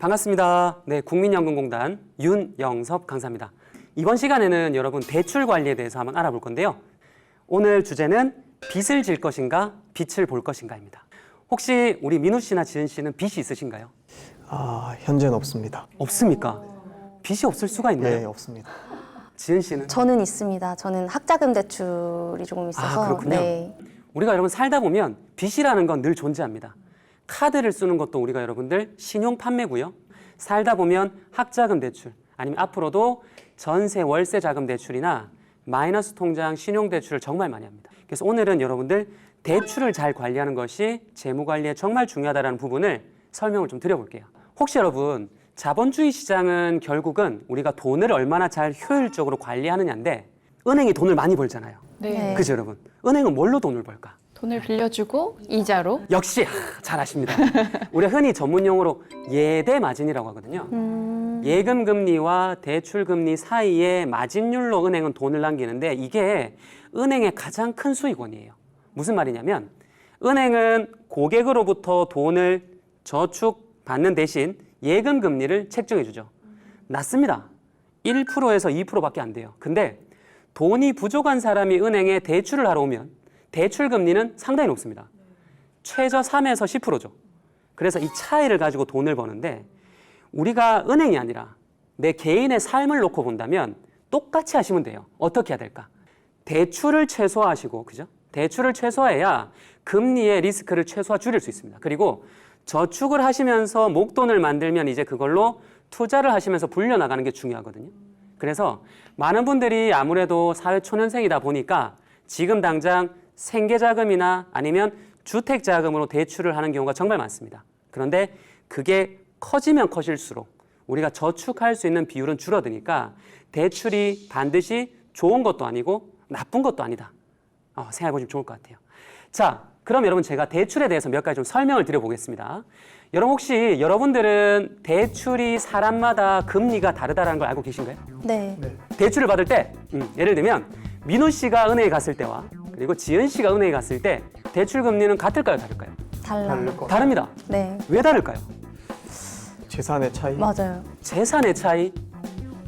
반갑습니다. 네, 국민연금공단 윤영섭 강사입니다. 이번 시간에는 여러분 대출 관리에 대해서 한번 알아볼 건데요. 오늘 주제는 빚을 질 것인가, 빛을 볼 것인가입니다. 혹시 우리 민우 씨나 지은 씨는 빚이 있으신가요? 현재는 없습니다. 없습니까? 빚이 없을 수가 있나요? 네, 없습니다. 지은 씨는? 저는 있습니다. 저는 학자금 대출이 조금 있어서. 그렇군요. 네. 우리가 여러분 살다 보면 빚이라는 건 늘 존재합니다. 카드를 쓰는 것도 우리가 여러분들 신용 판매고요. 살다 보면 학자금 대출, 아니면 앞으로도 전세 월세 자금 대출이나 마이너스 통장 신용 대출을 정말 많이 합니다. 그래서 오늘은 여러분들 대출을 잘 관리하는 것이 재무 관리에 정말 중요하다는 부분을 설명을 좀 드려볼게요. 혹시 여러분 자본주의 시장은 결국은 우리가 돈을 얼마나 잘 효율적으로 관리하느냐인데 은행이 돈을 많이 벌잖아요. 네. 그죠 여러분? 은행은 뭘로 돈을 벌까? 돈을 빌려주고 이자로. 역시 잘 아십니다. 우리가 흔히 전문 용어로 예대 마진이라고 하거든요. 예금 금리와 대출 금리 사이에 마진율로 은행은 돈을 남기는데 이게 은행의 가장 큰 수익원이에요. 무슨 말이냐면 은행은 고객으로부터 돈을 저축받는 대신 예금 금리를 책정해 주죠. 낮습니다. 1%에서 2%밖에 안 돼요. 근데 돈이 부족한 사람이 은행에 대출을 하러 오면 대출 금리는 상당히 높습니다. 최저 3에서 10%죠. 그래서 이 차이를 가지고 돈을 버는데 우리가 은행이 아니라 내 개인의 삶을 놓고 본다면 똑같이 하시면 돼요. 어떻게 해야 될까? 대출을 최소화하시고, 그죠? 대출을 최소화해야 금리의 리스크를 최소화 줄일 수 있습니다. 그리고 저축을 하시면서 목돈을 만들면 이제 그걸로 투자를 하시면서 불려나가는 게 중요하거든요. 그래서 많은 분들이 아무래도 사회초년생이다 보니까 지금 당장 생계자금이나 아니면 주택자금으로 대출을 하는 경우가 정말 많습니다. 그런데 그게 커지면 커질수록 우리가 저축할 수 있는 비율은 줄어드니까 대출이 반드시 좋은 것도 아니고 나쁜 것도 아니다. 생각해보시면 좋을 것 같아요. 자, 그럼 여러분 제가 대출에 대해서 몇 가지 좀 설명을 드려보겠습니다. 여러분 혹시 여러분들은 대출이 사람마다 금리가 다르다는 걸 알고 계신가요? 네. 대출을 받을 때 예를 들면 민우 씨가 은행에 갔을 때와 그리고 지은 씨가 은행에 갔을 때 대출 금리는 같을까요, 다를까요? 달라요. 다릅니다. 네. 왜 다를까요? 재산의 차이? 맞아요. 재산의 차이?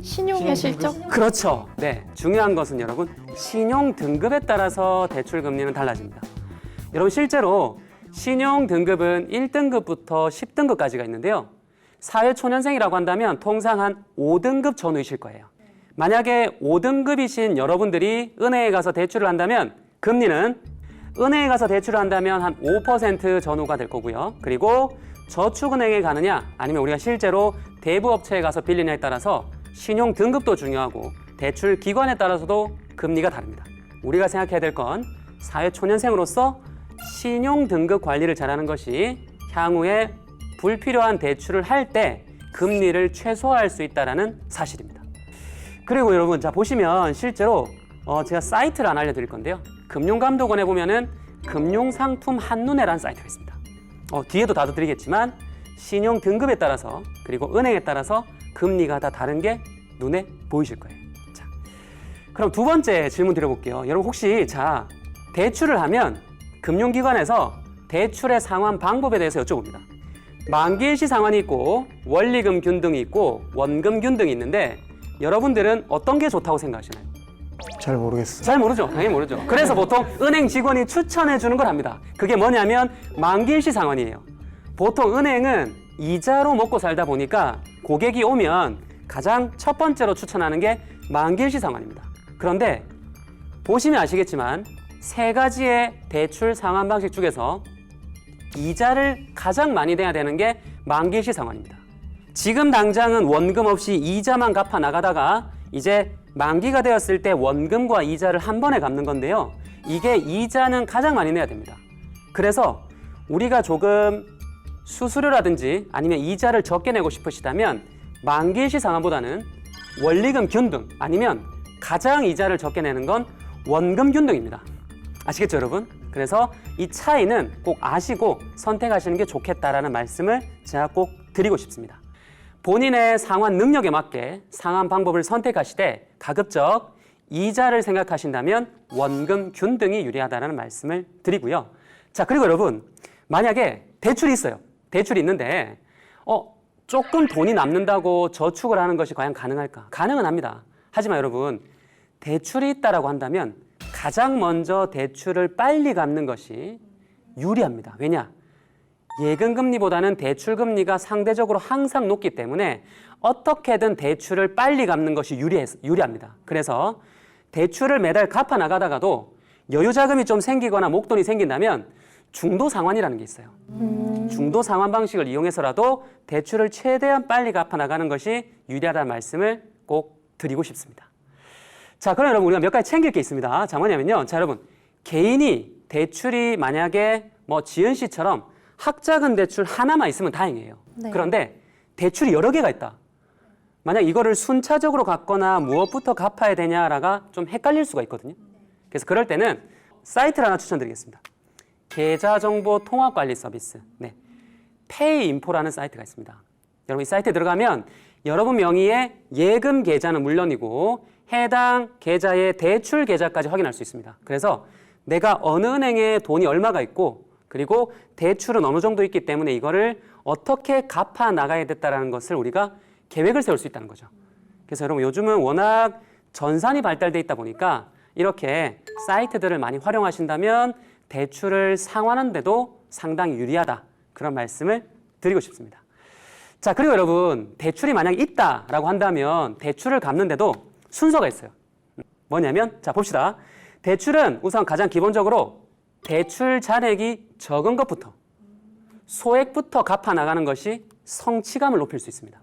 신용의 실적? 그렇죠. 네, 중요한 것은 여러분 신용 등급에 따라서 대출 금리는 달라집니다. 여러분 실제로 신용 등급은 1등급부터 10등급까지가 있는데요. 사회초년생이라고 한다면 통상 한 5등급 전후이실 거예요. 만약에 5등급이신 여러분들이 은행에 가서 대출을 한다면 금리는 은행에 가서 대출을 한다면 한 5% 전후가 될 거고요. 그리고 저축은행에 가느냐 아니면 우리가 실제로 대부업체에 가서 빌리냐에 따라서 신용 등급도 중요하고 대출 기관에 따라서도 금리가 다릅니다. 우리가 생각해야 될 건 사회초년생으로서 신용 등급 관리를 잘하는 것이 향후에 불필요한 대출을 할 때 금리를 최소화할 수 있다는 사실입니다. 그리고 여러분 자 보시면 실제로 제가 사이트를 하나 알려드릴 건데요. 금융감독원에 보면은 금융상품 한눈에라는 사이트가 있습니다. 뒤에도 다도 드리겠지만 신용 등급에 따라서 그리고 은행에 따라서 금리가 다 다른 게 눈에 보이실 거예요. 자, 그럼 두 번째 질문 드려볼게요. 여러분 혹시 자 대출을 하면 금융기관에서 대출의 상환 방법에 대해서 여쭤봅니다. 만기일시 상환이 있고 원리금 균등이 있고 원금 균등이 있는데 여러분들은 어떤 게 좋다고 생각하시나요? 잘 모르겠어요. 잘 모르죠. 당연히 모르죠. 그래서 보통 은행 직원이 추천해 주는 걸 합니다. 그게 뭐냐면 만기일시 상환이에요. 보통 은행은 이자로 먹고 살다 보니까 고객이 오면 가장 첫 번째로 추천하는 게 만기일시 상환입니다. 그런데 보시면 아시겠지만 세 가지의 대출 상환 방식 중에서 이자를 가장 많이 내야 되는 게 만기일시 상환입니다. 지금 당장은 원금 없이 이자만 갚아 나가다가 이제 만기가 되었을 때 원금과 이자를 한 번에 갚는 건데요. 이게 이자는 가장 많이 내야 됩니다. 그래서 우리가 조금 수수료라든지 아니면 이자를 적게 내고 싶으시다면 만기일시 상환보다는 원리금 균등 아니면 가장 이자를 적게 내는 건 원금 균등입니다. 아시겠죠, 여러분? 그래서 이 차이는 꼭 아시고 선택하시는 게 좋겠다라는 말씀을 제가 꼭 드리고 싶습니다. 본인의 상환 능력에 맞게 상환 방법을 선택하시되 가급적 이자를 생각하신다면 원금 균등이 유리하다는 말씀을 드리고요. 자, 그리고 여러분 만약에 대출이 있어요. 대출이 있는데 조금 돈이 남는다고 저축을 하는 것이 과연 가능할까? 가능은 합니다. 하지만 여러분, 대출이 있다라고 한다면 가장 먼저 대출을 빨리 갚는 것이 유리합니다. 왜냐? 예금금리보다는 대출금리가 상대적으로 항상 높기 때문에 어떻게든 대출을 빨리 갚는 것이 유리합니다. 그래서 대출을 매달 갚아 나가다가도 여유자금이 좀 생기거나 목돈이 생긴다면 중도 상환이라는 게 있어요. 중도 상환 방식을 이용해서라도 대출을 최대한 빨리 갚아 나가는 것이 유리하다는 말씀을 꼭 드리고 싶습니다. 자, 그럼 여러분 우리가 몇 가지 챙길 게 있습니다. 자, 뭐냐면요. 자, 여러분 개인이 대출이 만약에 뭐 지은 씨처럼 학자금 대출 하나만 있으면 다행이에요. 네. 그런데 대출이 여러 개가 있다. 만약 이거를 순차적으로 갚거나 무엇부터 갚아야 되냐라가 좀 헷갈릴 수가 있거든요. 그래서 그럴 때는 사이트를 하나 추천드리겠습니다. 계좌정보 통합관리 서비스, 페이인포라는 사이트가 있습니다. 여러분 이 사이트에 들어가면 여러분 명의의 예금 계좌는 물론이고 해당 계좌의 대출 계좌까지 확인할 수 있습니다. 그래서 내가 어느 은행에 돈이 얼마가 있고 그리고 대출은 어느 정도 있기 때문에 이거를 어떻게 갚아 나가야 됐다라는 것을 우리가 계획을 세울 수 있다는 거죠. 그래서 여러분 요즘은 워낙 전산이 발달돼 있다 보니까 이렇게 사이트들을 많이 활용하신다면 대출을 상환하는 데도 상당히 유리하다. 그런 말씀을 드리고 싶습니다. 자, 그리고 여러분 대출이 만약에 있다라고 한다면 대출을 갚는데도 순서가 있어요. 뭐냐면 자 봅시다. 대출은 우선 가장 기본적으로 대출 잔액이 적은 것부터 소액부터 갚아 나가는 것이 성취감을 높일 수 있습니다.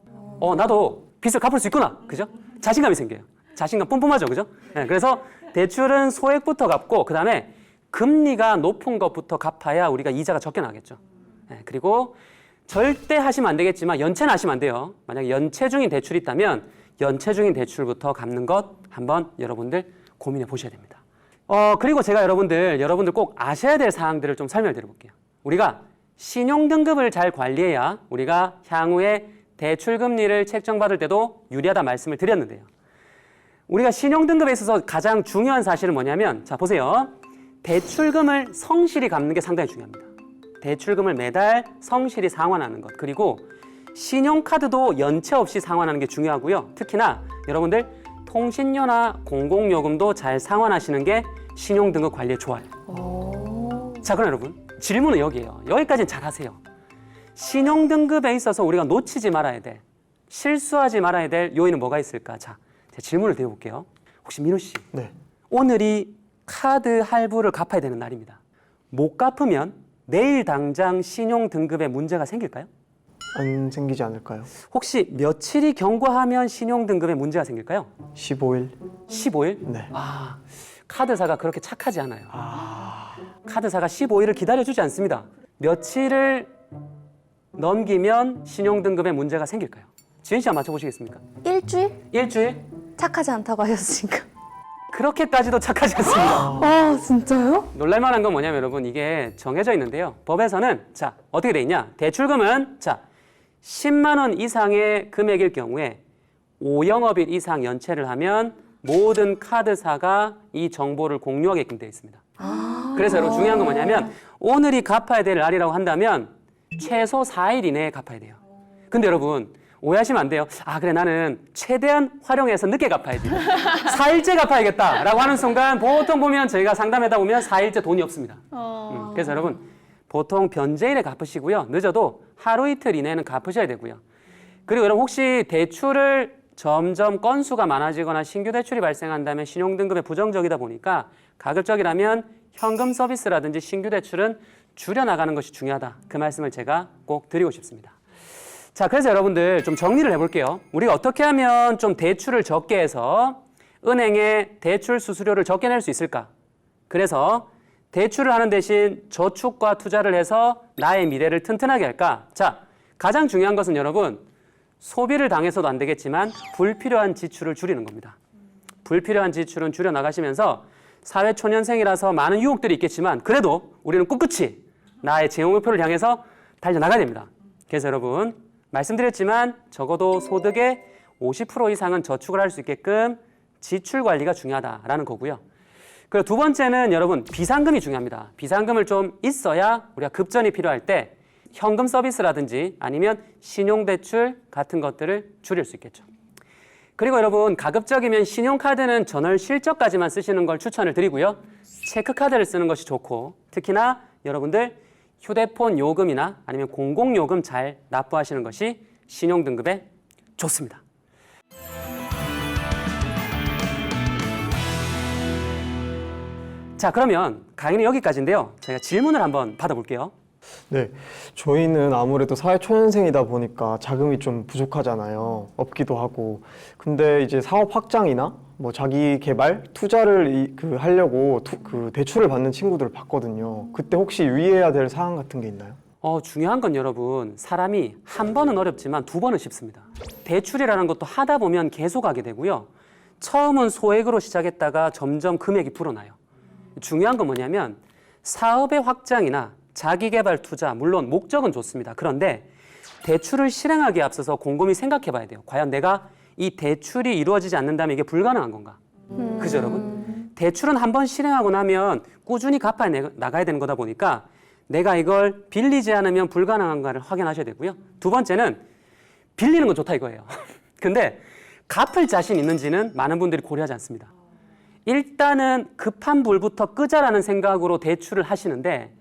나도 빚을 갚을 수 있구나. 그죠? 자신감이 생겨요. 자신감 뿜뿜하죠. 그죠? 네, 그래서 대출은 소액부터 갚고 그다음에 금리가 높은 것부터 갚아야 우리가 이자가 적게 나겠죠. 네, 그리고 절대 하시면 안 되겠지만 연체는 하시면 안 돼요. 만약에 연체 중인 대출이 있다면 연체 중인 대출부터 갚는 것 한번 여러분들 고민해 보셔야 됩니다. 그리고 제가 여러분들 꼭 아셔야 될 사항들을 좀 설명을 드려볼게요. 우리가 신용등급을 잘 관리해야 우리가 향후에 대출금리를 책정받을 때도 유리하다 말씀을 드렸는데요. 우리가 신용등급에 있어서 가장 중요한 사실은 뭐냐면 자 보세요. 대출금을 성실히 갚는 게 상당히 중요합니다. 대출금을 매달 성실히 상환하는 것 그리고 신용카드도 연체 없이 상환하는 게 중요하고요. 특히나 여러분들 통신료나 공공요금도 잘 상환하시는 게 신용등급 관리에 좋아요. 자, 그럼 여러분 질문은 여기예요. 여기까지는 잘 하세요. 신용등급에 있어서 우리가 놓치지 말아야 될, 실수하지 말아야 될 요인은 뭐가 있을까? 자, 제가 질문을 드려볼게요. 혹시 민우 씨, 네. 오늘이 카드 할부를 갚아야 되는 날입니다. 못 갚으면 내일 당장 신용등급에 문제가 생길까요? 안 생기지 않을까요? 혹시 며칠이 경과하면 신용등급에 문제가 생길까요? 15일. 15일? 네. 카드사가 그렇게 착하지 않아요. 카드사가 15일을 기다려주지 않습니다. 며칠을 넘기면 신용등급에 문제가 생길까요? 지은 씨 한번 맞춰보시겠습니까? 일주일? 일주일? 착하지 않다고 하셨으니까. 그렇게까지도 착하지 않습니다. 아, 진짜요? 놀랄만한 건 뭐냐면 여러분 이게 정해져 있는데요. 법에서는 자 어떻게 돼 있냐? 대출금은 자 10만 원 이상의 금액일 경우에 5영업일 이상 연체를 하면 모든 카드사가 이 정보를 공유하게끔 되어 있습니다. 그래서 여러분 중요한 건 뭐냐면 오늘이 갚아야 될 날이라고 한다면 최소 4일 이내에 갚아야 돼요. 근데 여러분 오해하시면 안 돼요. 그래 나는 최대한 활용해서 늦게 갚아야지. 4일째 갚아야겠다라고 하는 순간 보통 보면 저희가 상담하다 보면 4일째 돈이 없습니다. 그래서 여러분 보통 변제일에 갚으시고요. 늦어도 하루 이틀 이내는 갚으셔야 되고요. 그리고 여러분 혹시 대출을 점점 건수가 많아지거나 신규 대출이 발생한다면 신용등급에 부정적이다 보니까 가급적이라면 현금 서비스라든지 신규 대출은 줄여나가는 것이 중요하다. 그 말씀을 제가 꼭 드리고 싶습니다. 자, 그래서 여러분들 좀 정리를 해볼게요. 우리가 어떻게 하면 좀 대출을 적게 해서 은행에 대출 수수료를 적게 낼 수 있을까? 그래서 대출을 하는 대신 저축과 투자를 해서 나의 미래를 튼튼하게 할까? 자, 가장 중요한 것은 여러분 소비를 당해서도 안 되겠지만 불필요한 지출을 줄이는 겁니다. 불필요한 지출은 줄여나가시면서 사회초년생이라서 많은 유혹들이 있겠지만 그래도 우리는 꿋꿋이 나의 재무 목표를 향해서 달려나가야 됩니다. 그래서 여러분 말씀드렸지만 적어도 소득의 50% 이상은 저축을 할 수 있게끔 지출 관리가 중요하다라는 거고요. 그리고 두 번째는 여러분 비상금이 중요합니다. 비상금을 좀 있어야 우리가 급전이 필요할 때 현금 서비스라든지 아니면 신용대출 같은 것들을 줄일 수 있겠죠. 그리고 여러분 가급적이면 신용카드는 전월 실적까지만 쓰시는 걸 추천을 드리고요. 체크카드를 쓰는 것이 좋고 특히나 여러분들 휴대폰 요금이나 아니면 공공요금 잘 납부하시는 것이 신용등급에 좋습니다. 자, 그러면 강의는 여기까지인데요. 제가 질문을 한번 받아볼게요. 네, 저희는 아무래도 사회초년생이다 보니까 자금이 좀 부족하잖아요. 없기도 하고. 근데 이제 사업 확장이나 뭐 자기 개발, 투자를 하려고 대출을 받는 친구들을 봤거든요. 그때 혹시 유의해야 될 사항 같은 게 있나요? 중요한 건 여러분, 사람이 한 번은 어렵지만 두 번은 쉽습니다. 대출이라는 것도 하다 보면 계속 하게 되고요. 처음은 소액으로 시작했다가 점점 금액이 불어나요. 중요한 건 뭐냐면 사업의 확장이나 자기개발 투자, 물론 목적은 좋습니다. 그런데 대출을 실행하기에 앞서서 곰곰이 생각해 봐야 돼요. 과연 내가 이 대출이 이루어지지 않는다면 이게 불가능한 건가? 그죠, 여러분? 대출은 한번 실행하고 나면 꾸준히 갚아 나가야 되는 거다 보니까 내가 이걸 빌리지 않으면 불가능한가를 확인하셔야 되고요. 두 번째는 빌리는 건 좋다 이거예요. 근데 갚을 자신 있는지는 많은 분들이 고려하지 않습니다. 일단은 급한 불부터 끄자라는 생각으로 대출을 하시는데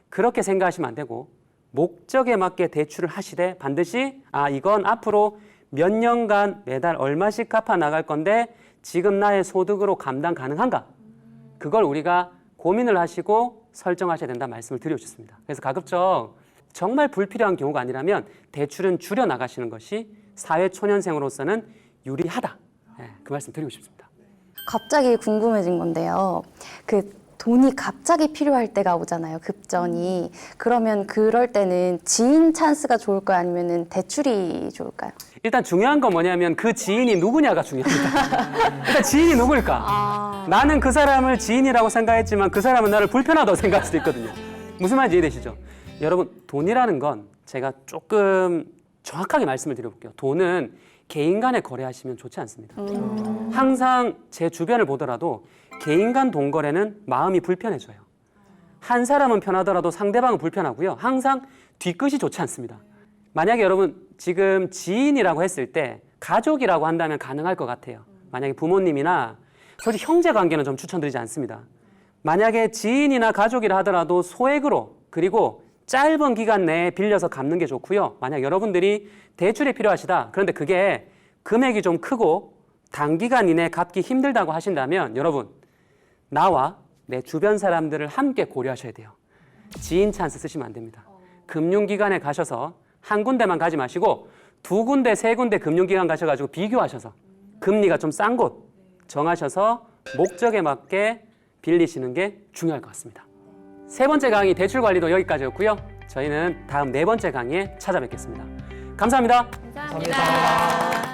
그렇게 생각하시면 안 되고 목적에 맞게 대출을 하시되 반드시 이건 앞으로 몇 년간 매달 얼마씩 갚아 나갈 건데 지금 나의 소득으로 감당 가능한가? 그걸 우리가 고민을 하시고 설정하셔야 된다는 말씀을 드리고 싶습니다. 그래서 가급적 정말 불필요한 경우가 아니라면 대출은 줄여 나가시는 것이 사회초년생으로서는 유리하다. 그 말씀 드리고 싶습니다. 갑자기 궁금해진 건데요. 돈이 갑자기 필요할 때가 오잖아요. 급전이. 그러면 그럴 때는 지인 찬스가 좋을까요? 아니면 대출이 좋을까요? 일단 중요한 건 뭐냐면 그 지인이 누구냐가 중요합니다. 일단 지인이 누구일까? 나는 그 사람을 지인이라고 생각했지만 그 사람은 나를 불편하다고 생각할 수도 있거든요. 무슨 말인지 이해되시죠? 여러분, 돈이라는 건 제가 조금 정확하게 말씀을 드려볼게요. 돈은 개인 간에 거래하시면 좋지 않습니다. 항상 제 주변을 보더라도 개인 간 돈 거래는 마음이 불편해져요. 한 사람은 편하더라도 상대방은 불편하고요. 항상 뒤끝이 좋지 않습니다. 만약에 여러분 지금 지인이라고 했을 때 가족이라고 한다면 가능할 것 같아요. 만약에 부모님이나 솔직히 형제 관계는 좀 추천드리지 않습니다. 만약에 지인이나 가족이라 하더라도 소액으로 그리고 짧은 기간 내에 빌려서 갚는 게 좋고요. 만약 여러분들이 대출이 필요하시다. 그런데 그게 금액이 좀 크고 단기간 이내에 갚기 힘들다고 하신다면 여러분 나와 내 주변 사람들을 함께 고려하셔야 돼요. 지인 찬스 쓰시면 안 됩니다. 금융기관에 가셔서 한 군데만 가지 마시고 두 군데, 세 군데 금융기관 가셔가지고 비교하셔서 금리가 좀 싼 곳 정하셔서 목적에 맞게 빌리시는 게 중요할 것 같습니다. 세 번째 강의 대출 관리도 여기까지였고요. 저희는 다음 네 번째 강의에 찾아뵙겠습니다. 감사합니다. 감사합니다.